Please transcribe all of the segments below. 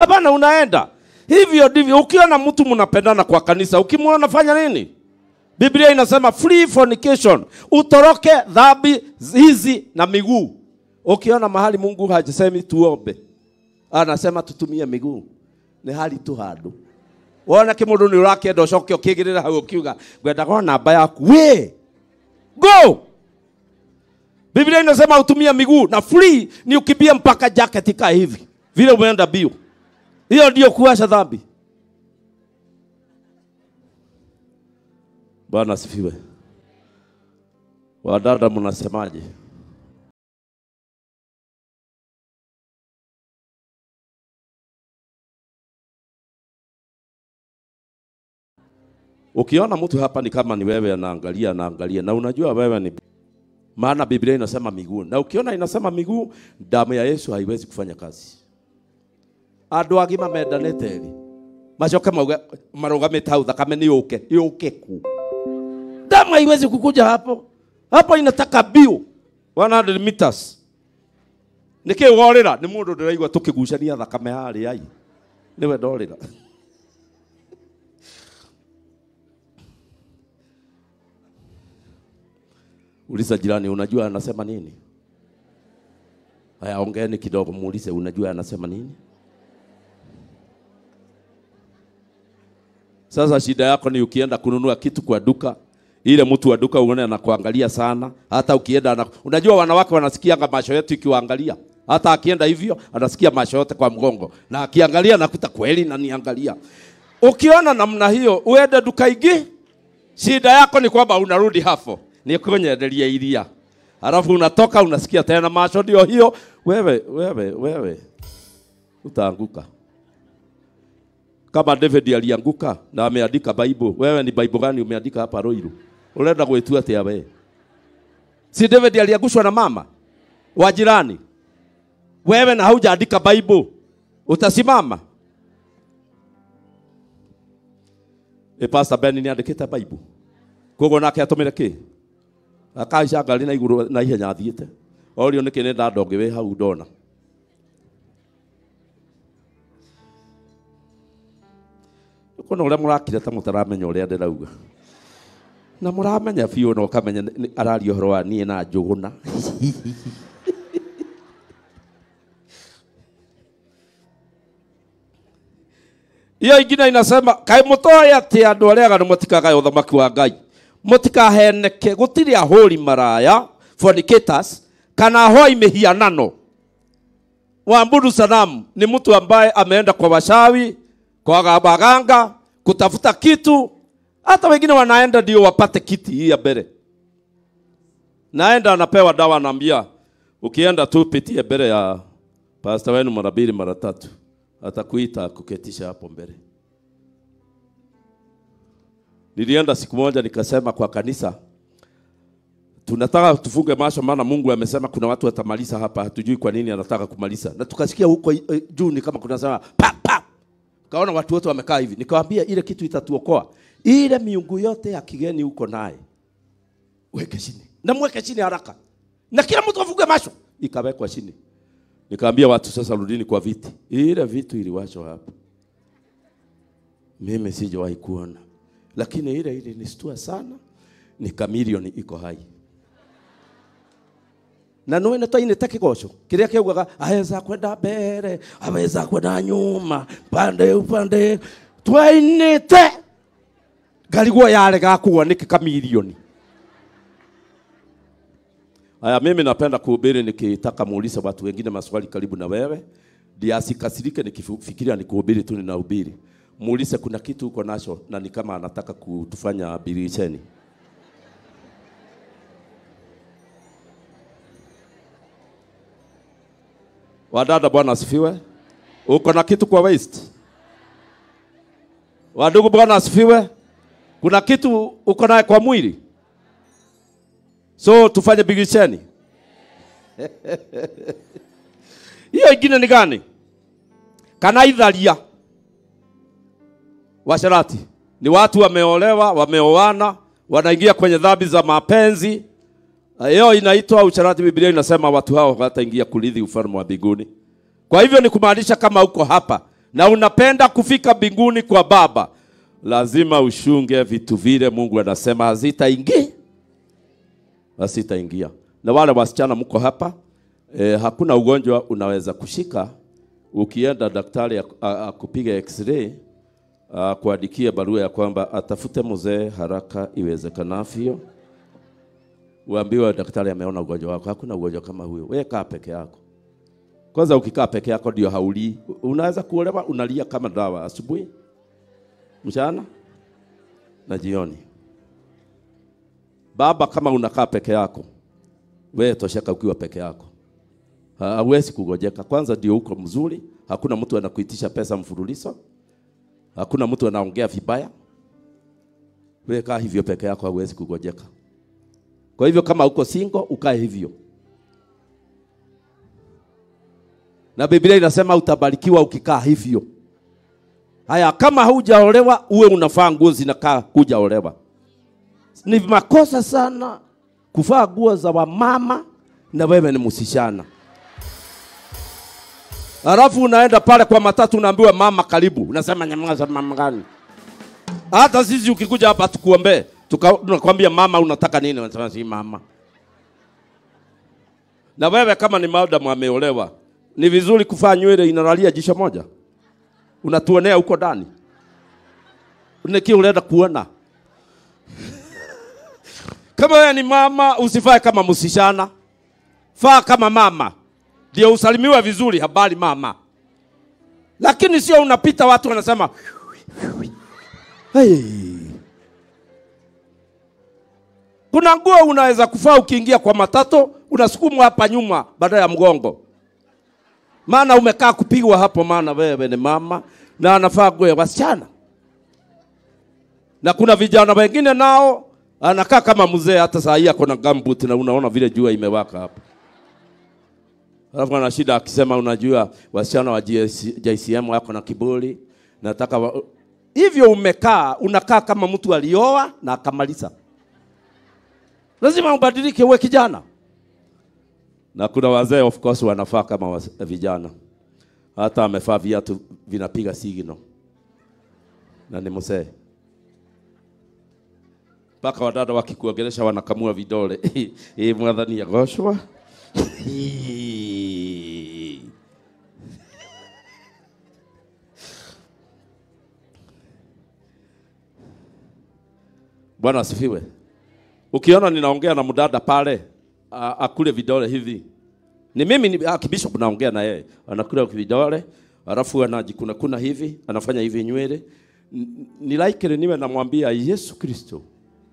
Hapana, unaenda. Hivyo ndivyo ukiona mtu mnapendana kwa kanisa, ukimwona fanya nini? Biblia inasema free fornication, utoroke dhambi hizi na miguu. Ukiona mahali Mungu hajasemi tuombe, anasema tutumie miguu, ni hali tu hadu. Wona kimundu ni urakenda ucoke ukigirira hau ukiuga gwenda kwa namba yaku, we go. Biblia inasema utumie miguu, na free ni ukibia mpaka jacket ika hivi vile umeenda bio. Hiyo ndio kuacha dhambi. Bwana asifiwe. Wadada mnasemaje? Ukiona mtu hapa ni kama ni wewe anaangalia na unajua wewe ni, maana Biblia inasema miguu. Na ukiona inasema miguu, damu ya Yesu haiwezi kufanya kazi. Andu agima mendanete ri macoke marugamite hau thakame ni yuke ku. Damu haiwezi kukuja hapo. Hapo inataka bio 100 meters. Niki worira ni mundu ndiraigwa tukigucania thakame hari ai. Niwe ndorira. Uliza jirani, unajua anasema nini? Haya, ongeeni kidogo, muulize unajua anasema nini? Sasa shida yako ni ukienda kununua kitu kwa duka, ile mtu wa duka uone anakuangalia sana. Hata ukienda unajua wanawake wanasikianga macho yetu ikiwaangalia. Hata akienda hivyo anasikia macho yote kwa mgongo, na akiangalia nakuta kweli na niangalia. Ukiona namna hiyo uende duka ingi, shida yako ni kwamba unarudi hapo ni kunyenderia iria. Alafu unatoka unasikia tena macho ndio hiyo, wewe utaanguka. Kama David alianguka na ameandika Bible, wewe ni Bible gani umeandika hapa Roiru? Unaenda kuitua tia wewe. Si David aliangushwa na mama wa jirani. Wewe na haujaandika Bible, utasimama? Pastor Ben ni andikita Bible. Kogo nake atumire ki? Akaisha ngali na iguru na ihenya athiete. Orio niki nenda ndonge we hau ndona. Kuna ule murakire ta mutaramenya ule ndirauga. Na muramenya biu no kamenya arario horo wa nie na njuguna. Iyo ingine inasema kai mutoya ati andu aria aganu mutikaga uthamaki wa Ngai. Mutikaheneke, gutiri ahuri maraya, fornicators, kana hoi mihianano. Waabudu sanamu ni mtu ambaye ameenda kwa washawi, kwa baganga, kutafuta kitu. Hata wengine wanaenda ndio wapate kiti hii ya mbele. Naenda anapewa dawa, anaambia ukienda tu pitie mbele ya pastor wenu mara 2 mara 3, atakuita kuketisha hapo mbele. Nilienda siku moja nikasema kwa kanisa, tunataka tufunge macho maana Mungu amesema kuna watu watamaliza hapa, hatujui kwa nini anataka kumaliza. Na tukasikia huko juu ni kama kuna sema pa. Kaona watu wote wamekaa hivi. Nikamwambia ile kitu itatuokoa. Ile miungu yote ya kigeni huko naye, weke chini. Na mweke chini haraka. Na kila mtu afunge macho. Ikawekwa chini. Nikamwambia watu sasa rudini kwa viti. Ile vitu iliwachwa hapo. Mimi sijawahi kuona. Lakini ile nistua sana. Ni kamilioni iko hai. Na noe natoine takigosho. Kiria kiugaga aweza kwenda mbere, aweza kwenda nyuma, pande upande. Twainite. Galiguo yarega kuwa ni kamilioni. Haya, mimi napenda kuhubiri nikitaka muulize watu wengine maswali karibu na wewe. Ndio asikasirike nikifikiria nikuhubiri tu ninahubiri. Muulize kuna kitu uko nacho na ni kama anataka kutufanya bilisheni. Wadada Bwana asifiwe. Uko na kitu kwa waist? Wadugu Bwana asifiwe. Kuna kitu uko naye kwa mwili? So tufanye bilisheni. Hiyo ingine ni gani? Kana idharia. Washarati ni watu wameolewa, wameoana, wanaingia kwenye dhambi za mapenzi. Hiyo inaitwa usharati. Biblia inasema watu hao hawataingia kurithi ufalme wa mbinguni. Kwa hivyo ni kumaanisha kama uko hapa na unapenda kufika mbinguni kwa Baba, lazima ushunge vitu vile Mungu anasema hazitaingia. Na wale wasichana mko hapa, hakuna ugonjwa unaweza kushika ukienda daktari akupiga x-ray, kuandikia barua ya kwamba atafute mzee haraka iwezekanavyo. Uambiwe daktari ameona ugonjwa wako. Hakuna ugonjwa kama huyo. Wewe kaa peke yako. Kwanza ukikaa peke yako ndio hauli. Unaweza kuolewa unalia kama dawa asubuhi, mchana na jioni. Baba, kama unakaa peke yako, wewe tosheka ukiwa peke yako. Hauwezi kugojeka. Kwanza ndio uko mzuri, hakuna mtu anakuitisha pesa mfululizo. Hakuna mtu anaongea vibaya. Wewe kaa hivyo peke yako, hauwezi kugojeka. Kwa hivyo kama uko single, ukae hivyo. Na Biblia inasema utabarikiwa ukikaa hivyo. Haya, kama hujaolewa uwe unafaa nguo zinakaa hujaolewa. Ni makosa sana kuvaa nguo za wamama na wewe ni msishana. Alafu unaenda pale kwa matatu unaambiwa mama karibu. Unasema nyamaza, mama gani? Hata sisi ukikuja hapa tukuombe, tunakwambia mama unataka nini? Unasema si mama. Na wewe kama ni madam ameolewa, ni vizuri kufaa nywele inalalia jisho moja. Unatuonea huko ndani. Uneki unaenda kuona. Kama wewe ni mama, usifae kama msishana. Faa kama mama. Ndio usalimiwe vizuri, habari mama. Lakini sio unapita watu wanasema hey. Kuna nguo unaweza kufaa ukiingia kwa matatu, unasukumwa hapa nyuma badala ya mgongo. Maana umekaa kupigwa hapo, maana wewe ni mama na anafaa nguo ya wasichana. Na kuna vijana wengine nao anakaa kama mzee, hata saa hii akona gumboot na unaona vile jua imewaka hapa. Alafu ana shida akisema unajua wasichana wa JCM wako na kiburi, nataka hivyo unakaa kama mtu alioa na akamaliza. Lazima ubadilike uwe kijana. Na kuna wazee of course wanafaa kama vijana. Hata amefaa viatu vinapiga signal. Na ni mzee. Paka wadada wakikuongelesha wanakamua vidole. Mwadhani ya goshwa. Bwana asifiwe. Ukiona ninaongea na mdada pale akule vidole hivi, ni mimi ni Bishop naongea na yeye, anakula vidole alafu anajikuna hivi, anafanya hivi nywele. Ni like niwe namwambia Yesu Kristo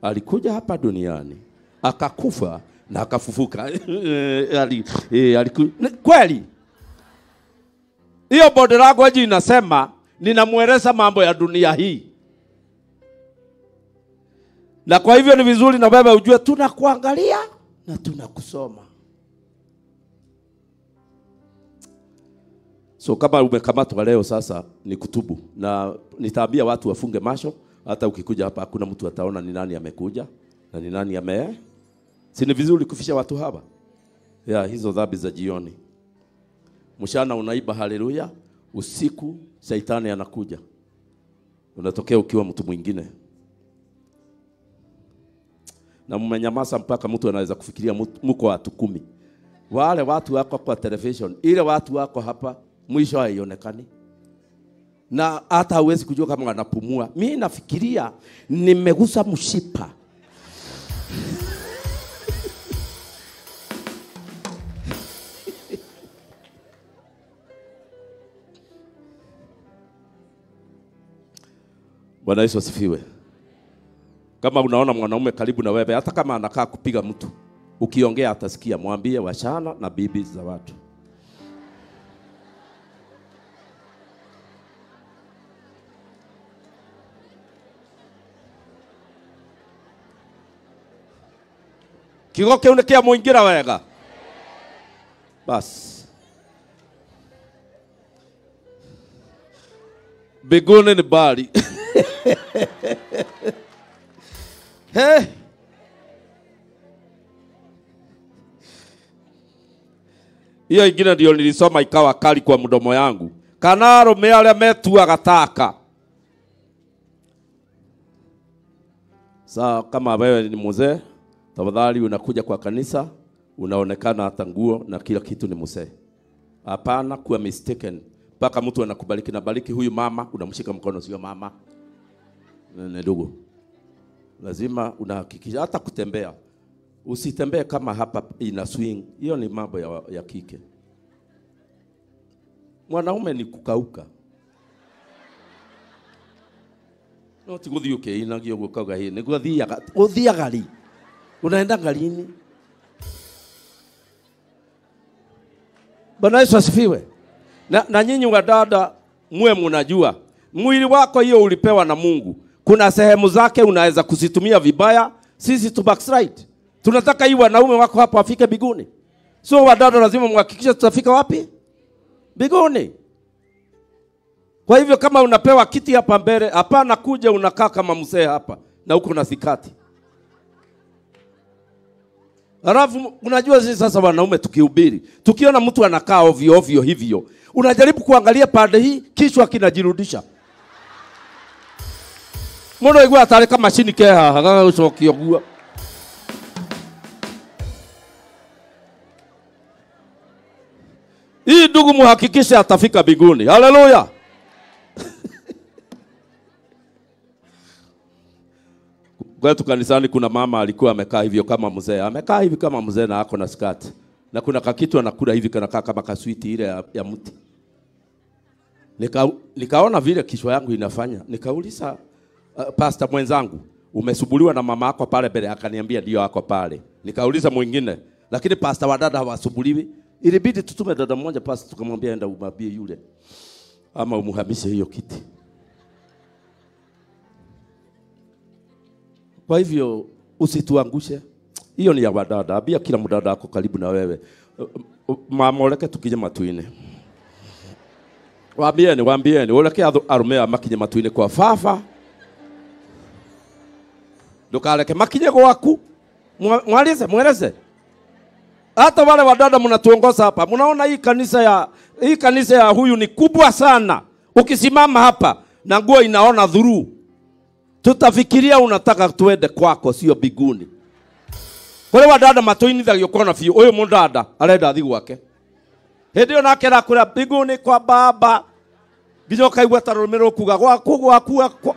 alikuja hapa duniani akakufa na akafufuka. Kweli hiyo body language inasema ninamueleza mambo ya dunia hii. Na kwa hivyo ni vizuri na wewe ujue tunakuangalia na tunakusoma. So kama umekamatwa leo sasa ni kutubu, na nitaambia watu wafunge macho. Hata ukikuja hapa hakuna mtu ataona ni nani amekuja na ni nani Si ni vizuri kufisha watu hapa? Hizo dhambi za jioni. Mchana unaiba haleluya, usiku Shetani anakuja. Unatokea ukiwa mtu mwingine. Na mmenyamaza mpaka mtu anaweza kufikiria mko watu 10. Wale watu wako kwa television, ile watu wako hapa mwisho haionekani. Na hata hauwezi kujua kama wanapumua. Mimi nafikiria nimegusa mshipa. Bwana Yesu asifiwe. Kama unaona mwanaume karibu na wewe, hata kama anakaa kupiga mtu, ukiongea atasikia, mwambie wachana na bibi za watu. Kigoke unekia muingira wega. Bas. Begone ni bali. Hey. Hiyo ingine ndio nilisoma ikawa kali kwa mdomo yangu. kana arume aria metuaga taka. Sasa kama wewe ni mzee, tafadhali unakuja kwa kanisa, unaonekana hata nguo na kila kitu ni mzee. Hapana kuwa mistaken. Paka mtu anakubariki na bariki huyu mama, unamshika mkono sio mama. Ndugu. Lazima unahakikisha hata kutembea. Usitembee kama hapa ina swing. Hiyo ni mambo ya kike. Mwanaume ni kukauka. No tiguthi inagio gukauga hii. Niguo thia gari. Unaenda garini. Bwana Yesu asifiwe. Na nyinyi wadada muwe mnajua mwili wako hiyo ulipewa na Mungu. Kuna sehemu zake unaweza kuzitumia vibaya, sisi tu backslide. Tunataka hii wanaume wako hapa wafike biguni. So wadada lazima muhakikishe tutafika wapi? Biguni. Kwa hivyo kama unapewa kiti hapa mbele, hapana kuja unakaa kama mzee hapa na huko na sikati. Alafu unajua sisi sasa wanaume tukihubiri, tukiona mtu anakaa ovyo ovyo hivyo, unajaribu kuangalia pande hii kichwa kinajirudisha. Mbona igwa atare kama mashini keha hagaga ucokio gua. Hii ndugu muhakikishe atafika biguni. Haleluya. Kwetu kanisani kuna mama alikuwa amekaa hivyo kama mzee. Amekaa hivi kama mzee na ako na skati. Na kuna kakitu anakula hivi kanakaa kama kaswiti ile ya mti. Nikaona vile kichwa yangu inafanya. Nikauliza pastor mwenzangu, umesubuliwa na mama yako pale mbele? Akaniambia ndio ako pale. Nikauliza mwingine, lakini pastor wa dada hawasubuliwi. Ilibidi tutume dada mmoja pastor tukamwambia enda umwambie yule ama umuhamishe hiyo kiti. Kwa hivyo usituangushe. Hiyo ni ya wadada. Abia kila mdada ako karibu na wewe. Mama oleke tukije matuine. Waambieni oleke arumea makinye matuine kwa fafa. Ndukaleke makinye gwaku. Mweleze. Hata wale wadada mnatuongoza hapa. Mnaona hii kanisa ya huyu ni kubwa sana. Ukisimama hapa na nguo inaona dhuru. Tutafikiria unataka tuende kwako sio biguni. Kwa hiyo wadada matoini thagio kona fio. Oyo mundada arenda athi gwake. Hindi yo nake rakura biguni kwa baba. Gijo kaigwa tarumiro kuga gwaku.